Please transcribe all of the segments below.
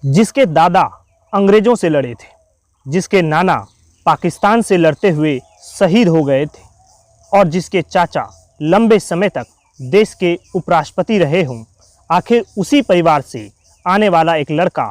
जिसके दादा अंग्रेज़ों से लड़े थे, जिसके नाना पाकिस्तान से लड़ते हुए शहीद हो गए थे और जिसके चाचा लंबे समय तक देश के उपराष्ट्रपति रहे हों, आखिर उसी परिवार से आने वाला एक लड़का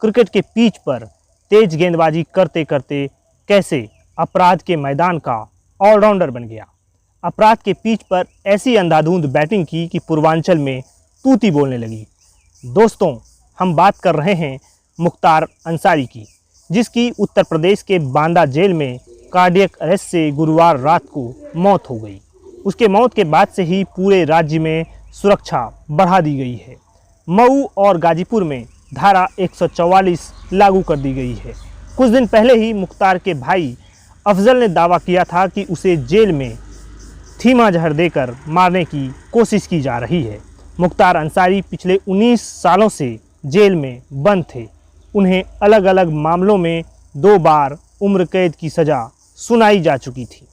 क्रिकेट के पिच पर तेज गेंदबाजी करते करते कैसे अपराध के मैदान का ऑलराउंडर बन गया। अपराध के पिच पर ऐसी अंधाधुंध बैटिंग की कि पूर्वांचल में तूती बोलने लगी। दोस्तों, हम बात कर रहे हैं मुख्तार अंसारी की, जिसकी उत्तर प्रदेश के बांदा जेल में कार्डियक अरेस्ट से गुरुवार रात को मौत हो गई। उसके मौत के बाद से ही पूरे राज्य में सुरक्षा बढ़ा दी गई है। मऊ और गाजीपुर में धारा 144 लागू कर दी गई है। कुछ दिन पहले ही मुख्तार के भाई अफजल ने दावा किया था कि उसे जेल में थीमा जहर देकर मारने की कोशिश की जा रही है। मुख्तार अंसारी पिछले 19 सालों से जेल में बंद थे। उन्हें अलग अलग मामलों में 2 बार उम्र कैद की सज़ा सुनाई जा चुकी थी।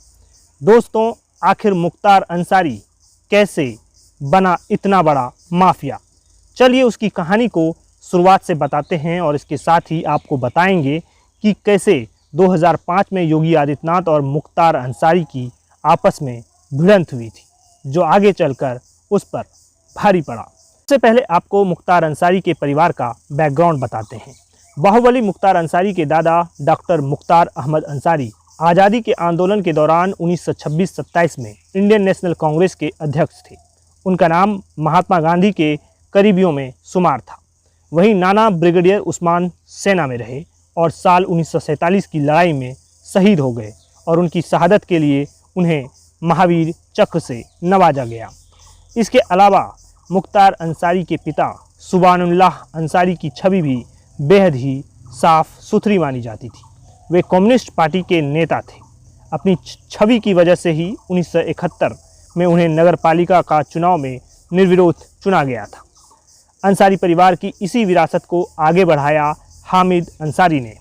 दोस्तों, आखिर मुख्तार अंसारी कैसे बना इतना बड़ा माफिया? चलिए उसकी कहानी को शुरुआत से बताते हैं और इसके साथ ही आपको बताएंगे कि कैसे 2005 में योगी आदित्यनाथ और मुख्तार अंसारी की आपस में भिड़ंत हुई थी, जो आगे चलकर उस पर भारी पड़ा। सबसे पहले आपको मुख्तार अंसारी के परिवार का बैकग्राउंड बताते हैं। बाहुबली मुख्तार अंसारी के दादा डॉक्टर मुख्तार अहमद अंसारी आज़ादी के आंदोलन के दौरान 1926-27 में इंडियन नेशनल कांग्रेस के अध्यक्ष थे। उनका नाम महात्मा गांधी के करीबियों में शुमार था। वहीं नाना ब्रिगेडियर उस्मान सेना में रहे और साल 1947 की लड़ाई में शहीद हो गए और उनकी शहादत के लिए उन्हें महावीर चक्र से नवाजा गया। इसके अलावा मुख्तार अंसारी के पिता सुबानुल्लाह अंसारी की छवि भी बेहद ही साफ सुथरी मानी जाती थी। वे कम्युनिस्ट पार्टी के नेता थे। अपनी छवि की वजह से ही 1971 में उन्हें नगर पालिका का चुनाव में निर्विरोध चुना गया था। अंसारी परिवार की इसी विरासत को आगे बढ़ाया हामिद अंसारी ने।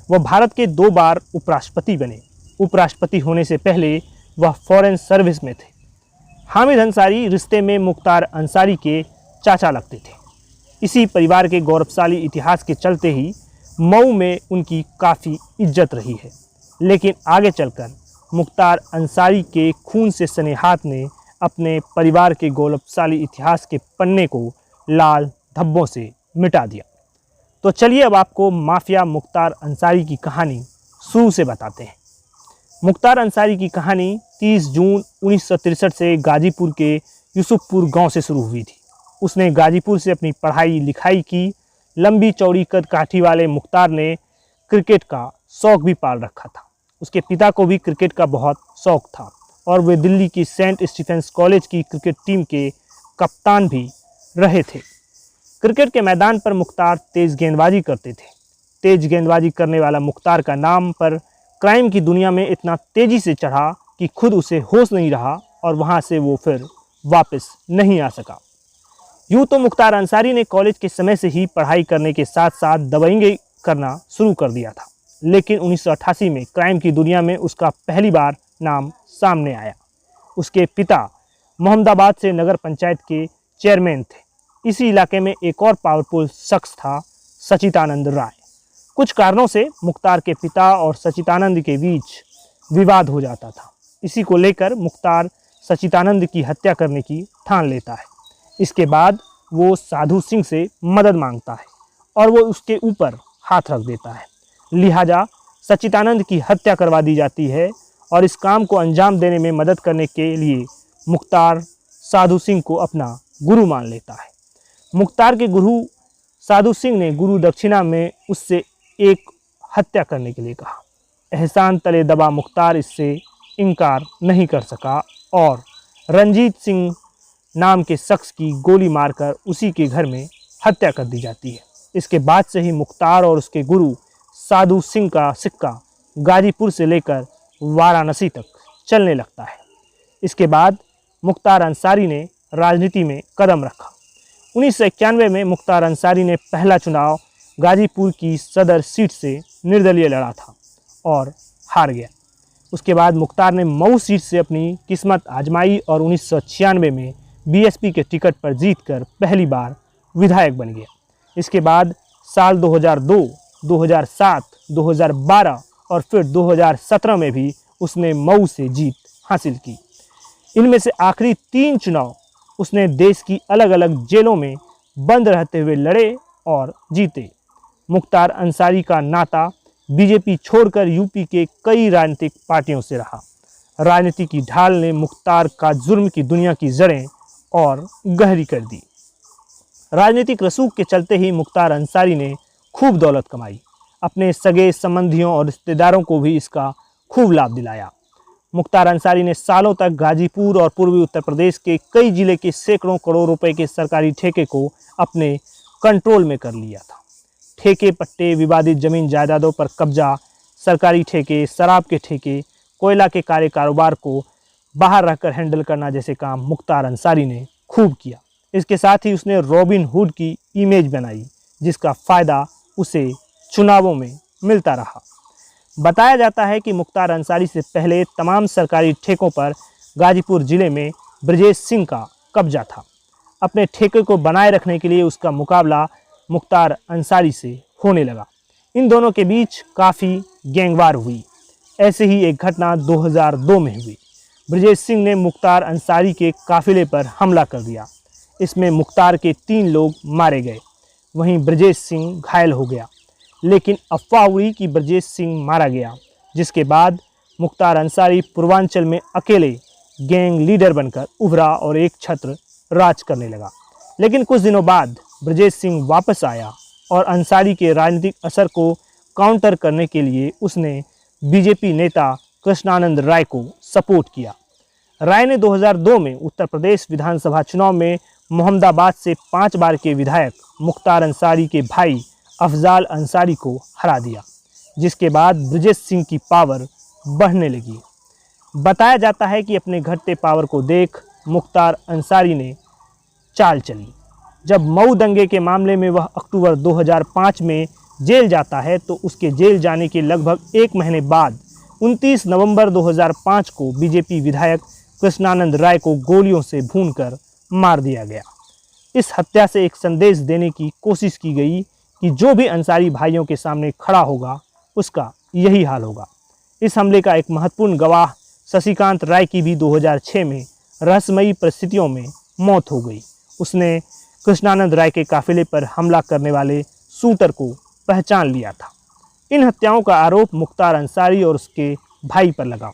वह भारत के 2 बार उपराष्ट्रपति बने। उपराष्ट्रपति होने से पहले वह फॉरेन सर्विस में थे। हामिद अंसारी रिश्ते में मुख्तार अंसारी के चाचा लगते थे। इसी परिवार के गौरवशाली इतिहास के चलते ही मऊ में उनकी काफ़ी इज्जत रही है। लेकिन आगे चलकर मुख्तार अंसारी के खून से सने हाथ ने अपने परिवार के गौरवशाली इतिहास के पन्ने को लाल धब्बों से मिटा दिया। तो चलिए अब आपको माफिया मुख्तार अंसारी की कहानी शुरू से बताते हैं। मुख्तार अंसारी की कहानी 30 जून 1963 से गाजीपुर के यूसुफपुर गांव से शुरू हुई थी। उसने गाजीपुर से अपनी पढ़ाई लिखाई की। लंबी चौड़ी कद काठी वाले मुख्तार ने क्रिकेट का शौक़ भी पाल रखा था। उसके पिता को भी क्रिकेट का बहुत शौक़ था और वे दिल्ली की सेंट स्टीफेंस कॉलेज की क्रिकेट टीम के कप्तान भी रहे थे। क्रिकेट के मैदान पर मुख्तार तेज़ गेंदबाजी करते थे। तेज़ गेंदबाजी करने वाला मुख्तार का नाम पर क्राइम की दुनिया में इतना तेज़ी से चढ़ा कि खुद उसे होश नहीं रहा और वहाँ से वो फिर वापस नहीं आ सका। यूँ तो मुख्तार अंसारी ने कॉलेज के समय से ही पढ़ाई करने के साथ साथ दबंगई करना शुरू कर दिया था। लेकिन 1988 में क्राइम की दुनिया में उसका पहली बार नाम सामने आया। उसके पिता मोहम्मदाबाद से नगर पंचायत के चेयरमैन थे। इसी इलाके में एक और पावरफुल शख्स था, सचिदानंद राय। कुछ कारणों से मुख्तार के पिता और सचिदानंद के बीच विवाद हो जाता था। इसी को लेकर मुख्तार सचिदानंद की हत्या करने की ठान लेता है। इसके बाद वो साधु सिंह से मदद मांगता है और वो उसके ऊपर हाथ रख देता है। लिहाजा सचिदानंद की हत्या करवा दी जाती है और इस काम को अंजाम देने में मदद करने के लिए मुख्तार साधु सिंह को अपना गुरु मान लेता है। मुख्तार के गुरु साधु सिंह ने गुरु दक्षिणा में उससे एक हत्या करने के लिए कहा। एहसान तले दबा मुख्तार इससे इनकार नहीं कर सका और रंजीत सिंह नाम के शख्स की गोली मारकर उसी के घर में हत्या कर दी जाती है। इसके बाद से ही मुख्तार और उसके गुरु साधु सिंह का सिक्का गाजीपुर से लेकर वाराणसी तक चलने लगता है। इसके बाद मुख्तार अंसारी ने राजनीति में कदम रखा। 1991 में मुख्तार अंसारी ने पहला चुनाव गाजीपुर की सदर सीट से निर्दलीय लड़ा था और हार गया। उसके बाद मुख्तार ने मऊ सीट से अपनी किस्मत आजमाई और 1996 में बीएसपी के टिकट पर जीतकर पहली बार विधायक बन गया। इसके बाद साल 2002, 2007, 2012 और फिर 2017 में भी उसने मऊ से जीत हासिल की। इनमें से आखिरी 3 चुनाव उसने देश की अलग अलग जेलों में बंद रहते हुए लड़े और जीते। मुख्तार अंसारी का नाता बीजेपी छोड़कर यूपी के कई राजनीतिक पार्टियों से रहा। राजनीति की ढाल ने मुख्तार का जुर्म की दुनिया की जड़ें और गहरी कर दी। राजनीतिक रसूख के चलते ही मुख्तार अंसारी ने खूब दौलत कमाई। अपने सगे संबंधियों और रिश्तेदारों को भी इसका खूब लाभ दिलाया। मुख्तार अंसारी ने सालों तक गाजीपुर और पूर्वी उत्तर प्रदेश के कई जिले के सैकड़ों करोड़ रुपए के सरकारी ठेके को अपने कंट्रोल में कर लिया था। ठेके पट्टे, विवादित जमीन जायदादों पर कब्जा, सरकारी ठेके, शराब के ठेके, कोयला के कारोबार को बाहर रहकर हैंडल करना जैसे काम मुख्तार अंसारी ने खूब किया। इसके साथ ही उसने रॉबिन हुड की इमेज बनाई, जिसका फ़ायदा उसे चुनावों में मिलता रहा। बताया जाता है कि मुख्तार अंसारी से पहले तमाम सरकारी ठेकों पर गाजीपुर जिले में ब्रजेश सिंह का कब्जा था। अपने ठेके को बनाए रखने के लिए उसका मुकाबला मुख्तार अंसारी से होने लगा। इन दोनों के बीच काफ़ी गैंगवार हुई। ऐसे ही एक घटना 2002 में हुई। ब्रजेश सिंह ने मुख्तार अंसारी के काफिले पर हमला कर दिया। इसमें मुख्तार के 3 लोग मारे गए, वहीं ब्रजेश सिंह घायल हो गया। लेकिन अफवाह उड़ी कि ब्रजेश सिंह मारा गया, जिसके बाद मुख्तार अंसारी पूर्वांचल में अकेले गैंग लीडर बनकर उभरा और एक छत्र राज करने लगा। लेकिन कुछ दिनों बाद ब्रजेश सिंह वापस आया और अंसारी के राजनीतिक असर को काउंटर करने के लिए उसने बीजेपी नेता कृष्णानंद राय को सपोर्ट किया। राय ने 2002 में उत्तर प्रदेश विधानसभा चुनाव में मोहम्मदाबाद से 5 बार के विधायक मुख्तार अंसारी के भाई अफजाल अंसारी को हरा दिया, जिसके बाद ब्रजेश सिंह की पावर बढ़ने लगी। बताया जाता है कि अपने घटते पावर को देख मुख्तार अंसारी ने चाल चली। जब मऊ दंगे के मामले में वह अक्टूबर 2005 में जेल जाता है तो उसके जेल जाने के लगभग 1 महीने बाद 29 नवंबर 2005 को बीजेपी विधायक कृष्णानंद राय को गोलियों से भूनकर मार दिया गया। इस हत्या से एक संदेश देने की कोशिश की गई कि जो भी अंसारी भाइयों के सामने खड़ा होगा उसका यही हाल होगा। इस हमले का एक महत्वपूर्ण गवाह शशिकांत राय की भी 2006 में रहस्यमयी परिस्थितियों में मौत हो गई। उसने कृष्णानंद राय के काफिले पर हमला करने वाले शूटर को पहचान लिया था। इन हत्याओं का आरोप मुख्तार अंसारी और उसके भाई पर लगा।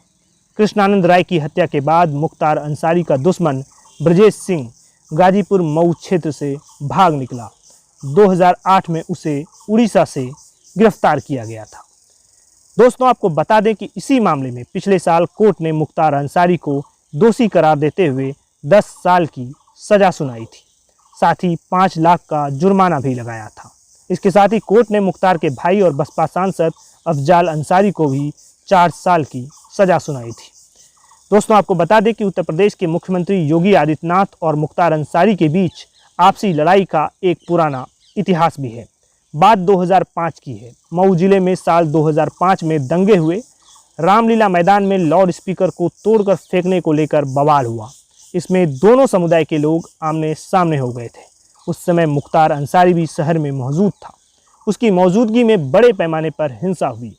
कृष्णानंद राय की हत्या के बाद मुख्तार अंसारी का दुश्मन ब्रजेश सिंह गाजीपुर मऊ क्षेत्र से भाग निकला। 2008 में उसे उड़ीसा से गिरफ्तार किया गया था। दोस्तों, आपको बता दें कि इसी मामले में पिछले साल कोर्ट ने मुख्तार अंसारी को दोषी करार देते हुए 10 साल की सज़ा सुनाई थी। साथ ही 5 लाख का जुर्माना भी लगाया था। इसके साथ ही कोर्ट ने मुख्तार के भाई और बसपा सांसद अफजाल अंसारी को भी 4 साल की सज़ा सुनाई थी। दोस्तों, आपको बता दें कि उत्तर प्रदेश के मुख्यमंत्री योगी आदित्यनाथ और मुख्तार अंसारी के बीच आपसी लड़ाई का एक पुराना इतिहास भी है। बात 2005 की है। मऊ जिले में साल 2005 में दंगे हुए। रामलीला मैदान में लाउड स्पीकर को तोड़कर फेंकने को लेकर बवाल हुआ। इसमें दोनों समुदाय के लोग आमने सामने हो गए थे। उस समय मुख्तार अंसारी भी शहर में मौजूद था। उसकी मौजूदगी में बड़े पैमाने पर हिंसा हुई।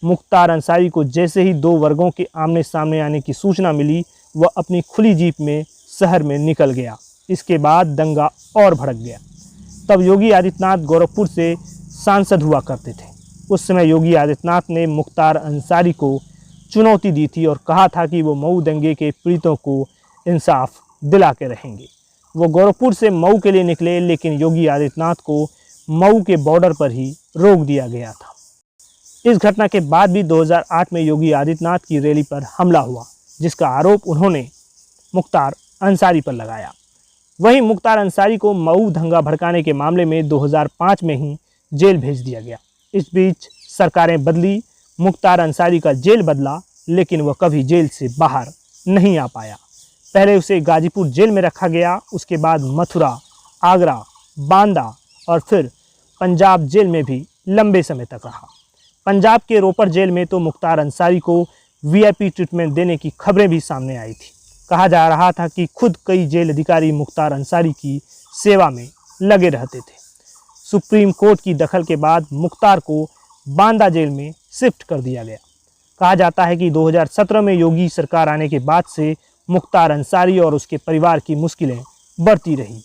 मुख्तार अंसारी को जैसे ही 2 वर्गों के आमने सामने आने की सूचना मिली, वह अपनी खुली जीप में शहर में निकल गया। इसके बाद दंगा और भड़क गया। तब योगी आदित्यनाथ गोरखपुर से सांसद हुआ करते थे। उस समय योगी आदित्यनाथ ने मुख्तार अंसारी को चुनौती दी थी और कहा था कि वो मऊ दंगे के पीड़ितों को इंसाफ दिला के रहेंगे। वो गोरखपुर से मऊ के लिए निकले, लेकिन योगी आदित्यनाथ को मऊ के बॉर्डर पर ही रोक दिया गया था। इस घटना के बाद भी 2008 में योगी आदित्यनाथ की रैली पर हमला हुआ, जिसका आरोप उन्होंने मुख्तार अंसारी पर लगाया। वहीं मुख्तार अंसारी को मऊ दंगा भड़काने के मामले में 2005 में ही जेल भेज दिया गया। इस बीच सरकारें बदली, मुख्तार अंसारी का जेल बदला, लेकिन वह कभी जेल से बाहर नहीं आ पाया। पहले उसे गाजीपुर जेल में रखा गया, उसके बाद मथुरा, आगरा, बांदा और फिर पंजाब जेल में भी लंबे समय तक रहा। पंजाब के रोपड़ जेल में तो मुख्तार अंसारी को वीआईपी ट्रीटमेंट देने की खबरें भी सामने आई थी। कहा जा रहा था कि खुद कई जेल अधिकारी मुख्तार अंसारी की सेवा में लगे रहते थे। सुप्रीम कोर्ट की दखल के बाद मुख्तार को बांदा जेल में शिफ्ट कर दिया गया। कहा जाता है कि 2017 में योगी सरकार आने के बाद से मुख्तार अंसारी और उसके परिवार की मुश्किलें बढ़ती रही।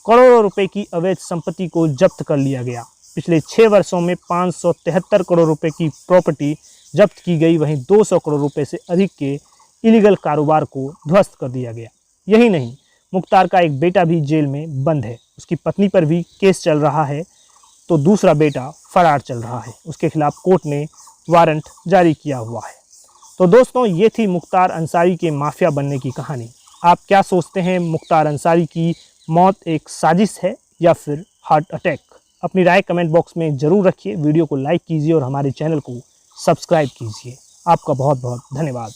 करोड़ों रुपए की अवैध संपत्ति को जब्त कर लिया गया। पिछले 6 वर्षों में 573 करोड़ रुपए की प्रॉपर्टी जब्त की गई। वहीं 200 करोड़ रुपए से अधिक के इलीगल कारोबार को ध्वस्त कर दिया गया। यही नहीं, मुख्तार का एक बेटा भी जेल में बंद है। उसकी पत्नी पर भी केस चल रहा है, तो दूसरा बेटा फरार चल रहा है। उसके खिलाफ कोर्ट ने वारंट जारी किया हुआ है। तो दोस्तों, ये थी मुख्तार अंसारी के माफिया बनने की कहानी। आप क्या सोचते हैं, मुख्तार अंसारी की मौत एक साजिश है या फिर हार्ट अटैक? अपनी राय कमेंट बॉक्स में ज़रूर रखिए। वीडियो को लाइक कीजिए और हमारे चैनल को सब्सक्राइब कीजिए। आपका बहुत बहुत धन्यवाद।